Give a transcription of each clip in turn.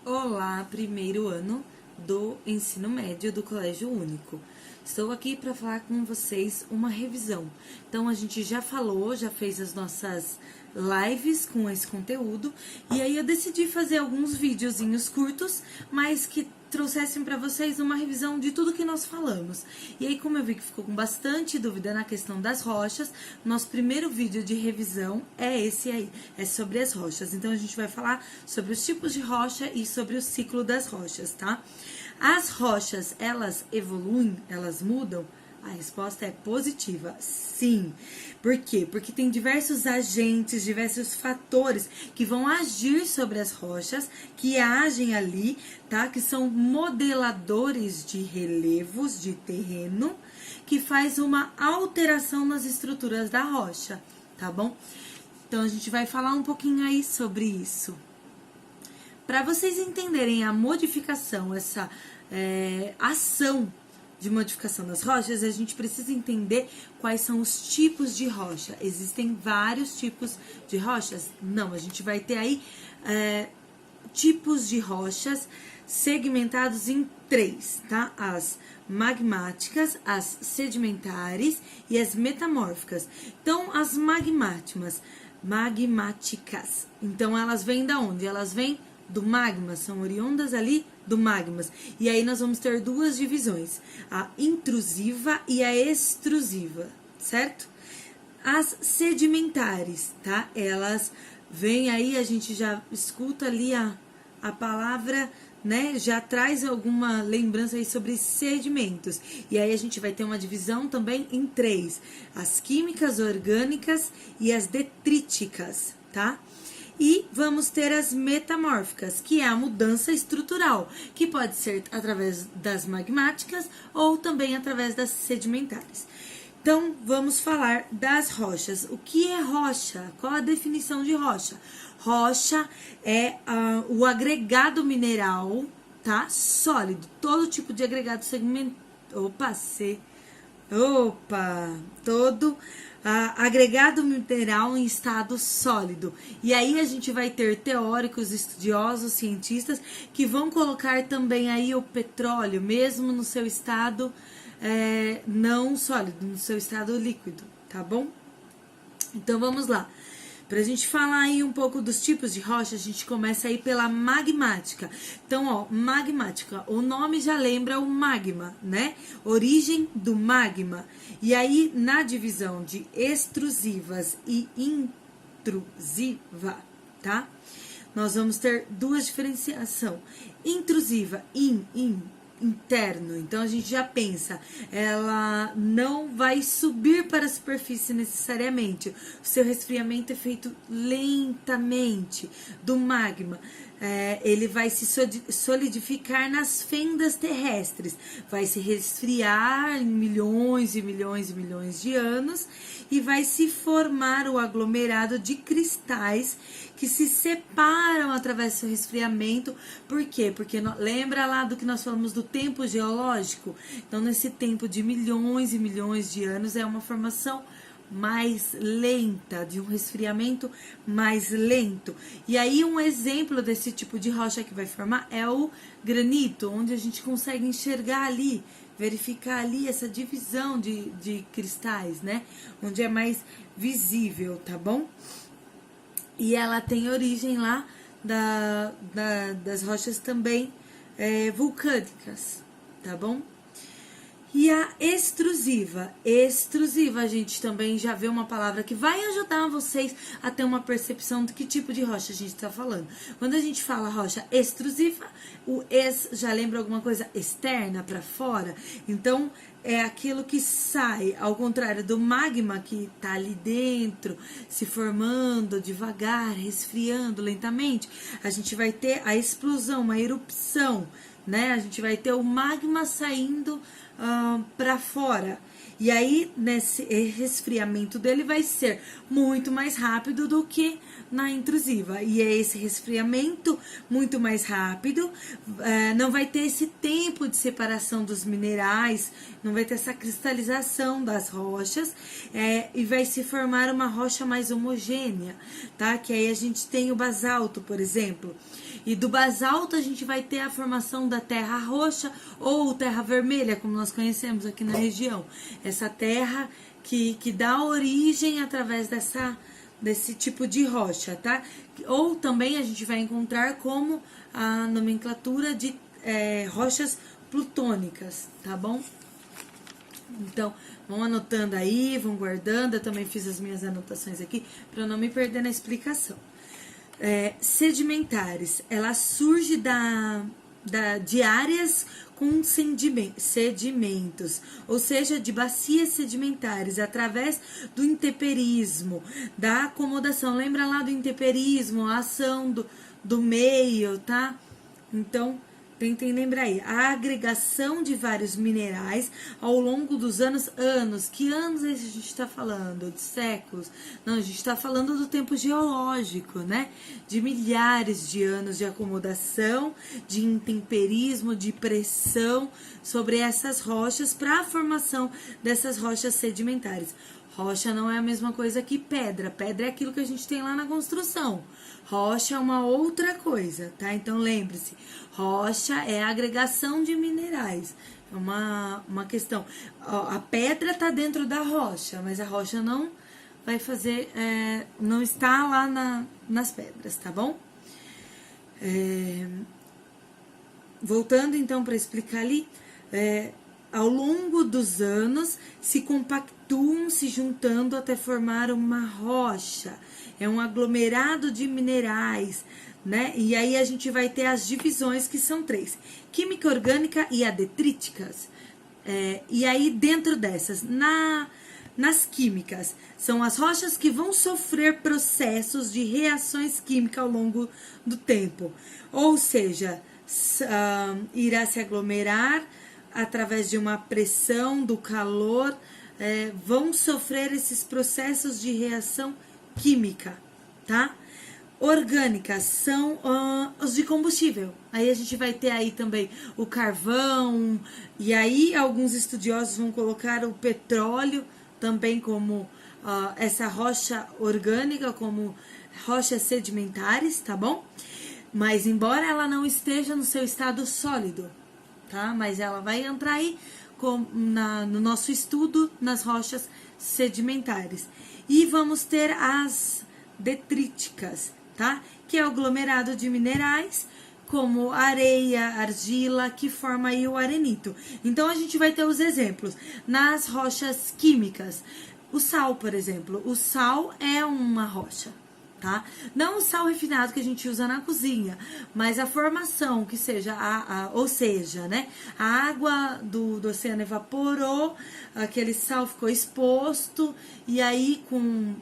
Olá, primeiro ano do ensino médio do Colégio Único. Estou aqui para falar com vocês uma revisão. Então, a gente já falou, já fez as nossas lives com esse conteúdo, e aí eu decidi fazer alguns videozinhos curtos, mas que trouxessem para vocês uma revisão de tudo que nós falamos. E aí, como eu vi que ficou com bastante dúvida na questão das rochas, nosso primeiro vídeo de revisão é esse aí, é sobre as rochas. Então, a gente vai falar sobre os tipos de rocha e sobre o ciclo das rochas, tá? As rochas, elas evoluem, elas mudam? A resposta é positiva, sim. Por quê? Porque tem diversos agentes, diversos fatores que vão agir sobre as rochas, que agem ali, tá? Que são modeladores de relevos de terreno, que faz uma alteração nas estruturas da rocha, tá bom? Então, a gente vai falar um pouquinho aí sobre isso. Para vocês entenderem a modificação, essa ação de modificação das rochas, a gente precisa entender quais são os tipos de rocha. Existem vários tipos de rochas? Não, a gente vai ter aí tipos de rochas segmentados em 3, tá? As magmáticas, as sedimentares e as metamórficas. Então, as magmáticas, então elas vêm da onde? Elas vêm do magma, são oriundas ali do magma. E aí nós vamos ter duas divisões, a intrusiva e a extrusiva, certo? As sedimentares, tá? Elas vêm aí, a gente já escuta ali a palavra, né? Já traz alguma lembrança aí sobre sedimentos. E aí a gente vai ter uma divisão também em 3, as químicas, orgânicas e as detríticas, tá? E vamos ter as metamórficas, que é a mudança estrutural, que pode ser através das magmáticas ou também através das sedimentares. Então, vamos falar das rochas. O que é rocha? Qual a definição de rocha? Rocha é o agregado mineral, tá? Sólido. Todo tipo de agregado todo agregado mineral em estado sólido. E aí a gente vai ter teóricos, estudiosos, cientistas que vão colocar também aí o petróleo, mesmo no seu estado não sólido, no seu estado líquido, tá bom? Então vamos lá. Pra gente falar aí um pouco dos tipos de rocha, a gente começa aí pela magmática. Então, ó, magmática, o nome já lembra o magma, né? Origem do magma. E aí, na divisão de extrusivas e intrusiva, tá? Nós vamos ter duas diferenciações. Intrusiva, interno, então a gente já pensa, ela não vai subir para a superfície necessariamente, o seu resfriamento é feito lentamente do magma, ele vai se solidificar nas fendas terrestres, vai se resfriar em milhões e milhões e milhões de anos e vai se formar o aglomerado de cristais que se separam através do seu resfriamento. Por quê? Porque lembra lá do que nós falamos do tempo geológico? Então, nesse tempo de milhões e milhões de anos, é uma formação mais lenta, de um resfriamento mais lento. E aí, um exemplo desse tipo de rocha que vai formar é o granito, onde a gente consegue enxergar ali, verificar ali essa divisão de cristais, né? Onde é mais visível, tá bom? E ela tem origem lá das rochas também vulcânicas, tá bom? E a extrusiva. Extrusiva, a gente também já vê uma palavra que vai ajudar vocês a ter uma percepção do que tipo de rocha a gente está falando. Quando a gente fala rocha extrusiva, o já lembra alguma coisa externa, para fora? Então, é aquilo que sai, ao contrário do magma que está ali dentro, se formando devagar, resfriando lentamente, a gente vai ter a explosão, uma erupção, né? A gente vai ter o magma saindo para fora. E aí, nesse resfriamento dele vai ser muito mais rápido do que na intrusiva. E é esse resfriamento muito mais rápido, não vai ter esse tempo de separação dos minerais, não vai ter essa cristalização das rochas, e vai se formar uma rocha mais homogênea, tá? Que aí a gente tem o basalto, por exemplo. E do basalto a gente vai ter a formação da terra roxa ou terra vermelha, como nós conhecemos aqui na região. Essa terra que dá origem através desse tipo de rocha, tá? Ou também a gente vai encontrar como a nomenclatura de rochas plutônicas, tá bom? Então, vão anotando aí, vão guardando. Eu também fiz as minhas anotações aqui para eu não me perder na explicação. Sedimentares, ela surge de áreas com sedimentos, ou seja, de bacias sedimentares, através do intemperismo, da acomodação. Lembra lá do intemperismo, a ação do meio, tá? Então, tentem lembrar aí, a agregação de vários minerais ao longo dos anos. Que anos a gente está falando? De séculos? Não, a gente está falando do tempo geológico, né? De milhares de anos de acomodação, de intemperismo, de pressão sobre essas rochas para a formação dessas rochas sedimentares. Rocha não é a mesma coisa que pedra. Pedra é aquilo que a gente tem lá na construção. Rocha é uma outra coisa, tá? Então lembre-se, rocha é a agregação de minerais. É uma questão. A pedra tá dentro da rocha, mas a rocha não vai fazer, não está lá nas pedras, tá bom? Voltando então para explicar ali, ao longo dos anos se compactuam, se juntando até formar uma rocha. É um aglomerado de minerais, né? E aí a gente vai ter as divisões, que são 3: química orgânica e a detríticas. E aí dentro dessas, nas químicas, são as rochas que vão sofrer processos de reações químicas ao longo do tempo. Ou seja, irá se aglomerar através de uma pressão do calor, vão sofrer esses processos de reação química, tá? Orgânicas são os de combustível. Aí a gente vai ter aí também o carvão, e aí alguns estudiosos vão colocar o petróleo também como essa rocha orgânica, como rochas sedimentares, tá bom? Mas embora ela não esteja no seu estado sólido, tá? Mas ela vai entrar aí no nosso estudo nas rochas sedimentares. E vamos ter as detríticas, tá? Que é o aglomerado de minerais, como areia, argila, que forma aí o arenito. Então, a gente vai ter os exemplos. Nas rochas químicas, o sal, por exemplo. O sal é uma rocha, tá? Não o sal refinado que a gente usa na cozinha, mas a formação, que seja, ou seja, né? A água do oceano evaporou, aquele sal ficou exposto, e aí com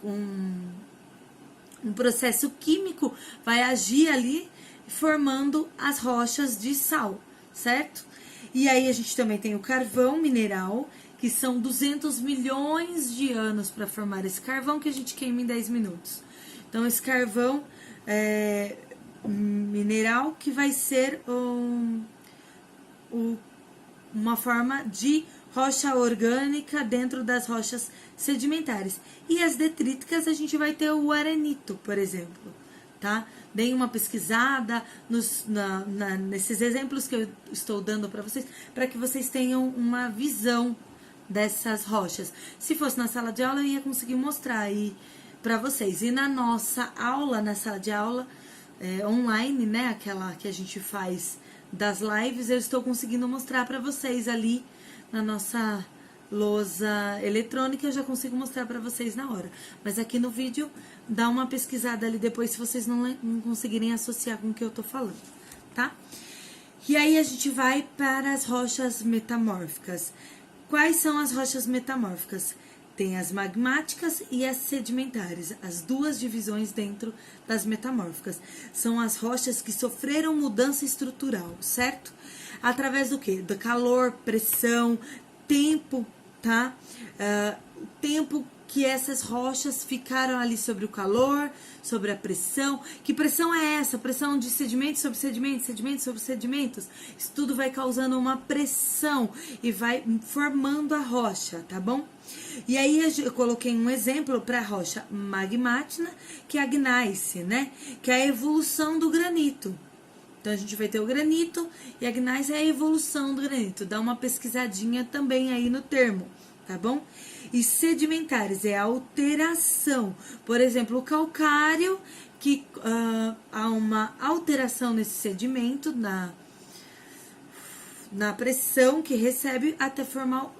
um processo químico vai agir ali, formando as rochas de sal, certo? E aí a gente também tem o carvão mineral, que são 200 milhões de anos para formar esse carvão, que a gente queima em 10 minutos. Então, esse carvão mineral que vai ser uma forma de rocha orgânica dentro das rochas sedimentares. E as detríticas, a gente vai ter o arenito, por exemplo, tá? Deem uma pesquisada nesses exemplos que eu estou dando para vocês, para que vocês tenham uma visão dessas rochas. Se fosse na sala de aula, eu ia conseguir mostrar aí para vocês. E na nossa aula, na sala de aula online, né, aquela que a gente faz das lives, eu estou conseguindo mostrar para vocês ali na nossa lousa eletrônica, eu já consigo mostrar para vocês na hora. Mas aqui no vídeo, dá uma pesquisada ali depois, se vocês não conseguirem associar com o que eu tô falando, tá? E aí a gente vai para as rochas metamórficas. Quais são as rochas metamórficas? tem as magmáticas e as sedimentares, as duas divisões dentro das metamórficas. São as rochas que sofreram mudança estrutural, certo? Através do quê? Do calor, pressão, tempo, tá? O tempo que essas rochas ficaram ali sobre o calor, sobre a pressão. Que pressão é essa? Pressão de sedimentos sobre sedimentos, sedimentos sobre sedimentos. Isso tudo vai causando uma pressão e vai formando a rocha, tá bom? E aí eu coloquei um exemplo para a rocha magmática, que é a gneiss, né? Que é a evolução do granito. Então a gente vai ter o granito e a gneiss é a evolução do granito. Dá uma pesquisadinha também aí no termo, tá bom? E sedimentares é a alteração. Por exemplo, o calcário, que há uma alteração nesse sedimento, na pressão que recebe até formar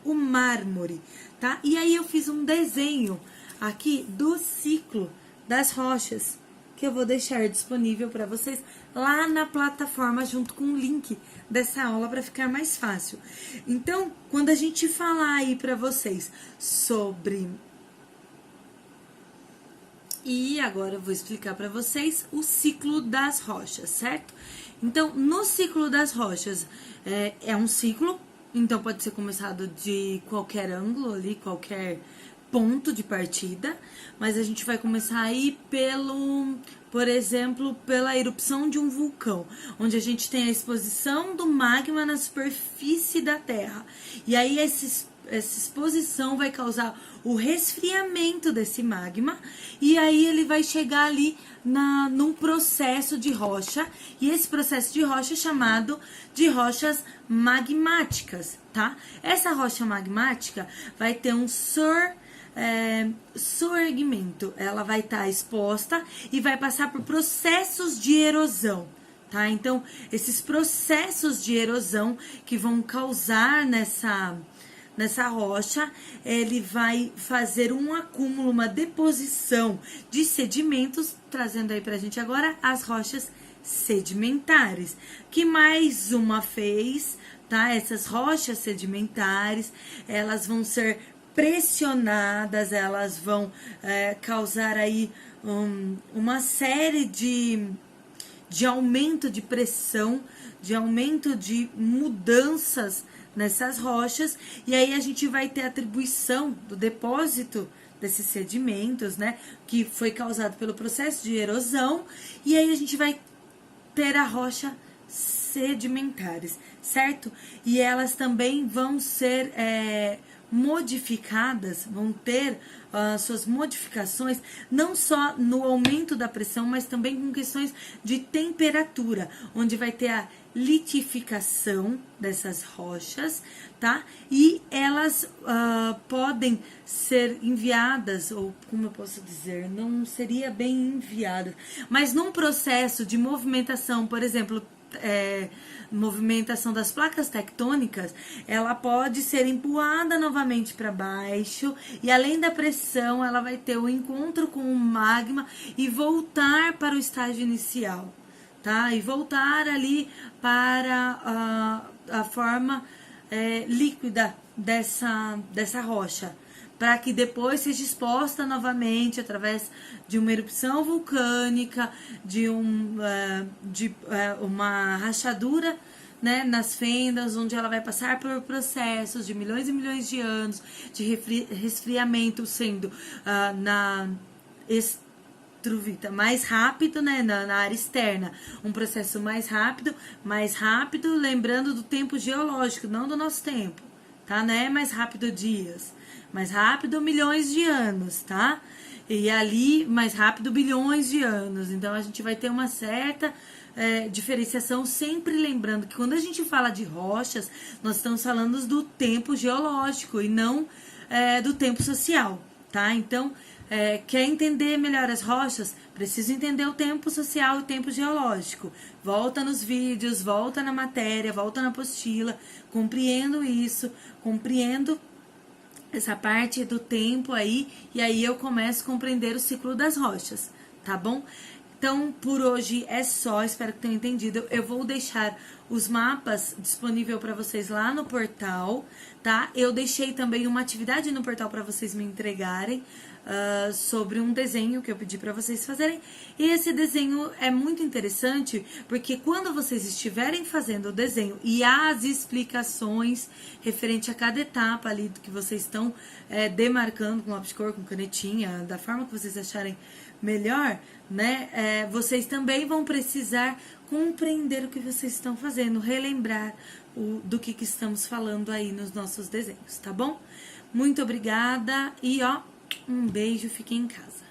o mármore, tá? E aí eu fiz um desenho aqui do ciclo das rochas, que eu vou deixar disponível para vocês lá na plataforma junto com o link dessa aula para ficar mais fácil. Então, quando a gente falar aí para vocês sobre... E agora eu vou explicar para vocês o ciclo das rochas, certo? Então, no ciclo das rochas, é um ciclo, então pode ser começado de qualquer ângulo ali, qualquer ponto de partida, mas a gente vai começar aí por exemplo, pela erupção de um vulcão, onde a gente tem a exposição do magma na superfície da Terra. E aí essa exposição vai causar o resfriamento desse magma, e aí ele vai chegar ali num processo de rocha, e esse processo de rocha é chamado de rochas magmáticas, tá? Essa rocha magmática vai ter um soerguimento, ela vai estar exposta e vai passar por processos de erosão, tá? Então, esses processos de erosão que vão causar nessa rocha, ele vai fazer um acúmulo, uma deposição de sedimentos, trazendo aí pra gente agora as rochas sedimentares, que mais uma vez, tá? Essas rochas sedimentares, elas vão ser pressionadas, elas vão causar aí uma série de aumento de pressão, de aumento de mudanças nessas rochas, e aí a gente vai ter a atribuição do depósito desses sedimentos, né, que foi causado pelo processo de erosão, e aí a gente vai ter a rocha sedimentares, certo? E elas também vão ser modificadas, vão ter suas modificações, não só no aumento da pressão, mas também com questões de temperatura, onde vai ter a litificação dessas rochas, tá? E elas podem ser enviadas, ou como eu posso dizer, não seria bem enviadas, mas num processo de movimentação, por exemplo, movimentação das placas tectônicas, ela pode ser empurrada novamente para baixo, e além da pressão, ela vai ter o encontro com o magma e voltar para o estágio inicial, tá? E voltar ali para a forma líquida dessa rocha, para que depois seja exposta novamente através de uma erupção vulcânica, de uma rachadura, né, nas fendas, onde ela vai passar por processos de milhões e milhões de anos de resfriamento, sendo na estruvita mais rápido, né, na área externa, um processo mais rápido, lembrando do tempo geológico, não do nosso tempo, tá? Não é mais rápido dias, mais rápido milhões de anos, tá? E ali, mais rápido bilhões de anos. Então, a gente vai ter uma certa diferenciação, sempre lembrando que quando a gente fala de rochas, nós estamos falando do tempo geológico e não do tempo social, tá? Então, quer entender melhor as rochas? Precisa entender o tempo social e o tempo geológico. Volta nos vídeos, volta na matéria, volta na apostila, compreendo isso, compreendo essa parte do tempo aí, e aí eu começo a compreender o ciclo das rochas, tá bom? Então, por hoje é só, espero que tenham entendido. Eu vou deixar os mapas disponível para vocês lá no portal, tá? Eu deixei também uma atividade no portal para vocês me entregarem sobre um desenho que eu pedi para vocês fazerem. E esse desenho é muito interessante porque quando vocês estiverem fazendo o desenho e as explicações referente a cada etapa ali do que vocês estão demarcando com lápis de cor, com canetinha, da forma que vocês acharem melhor, né? Vocês também vão precisar compreender o que vocês estão fazendo, relembrar do que estamos falando aí nos nossos desenhos, tá bom? Muito obrigada e um beijo, fiquem em casa.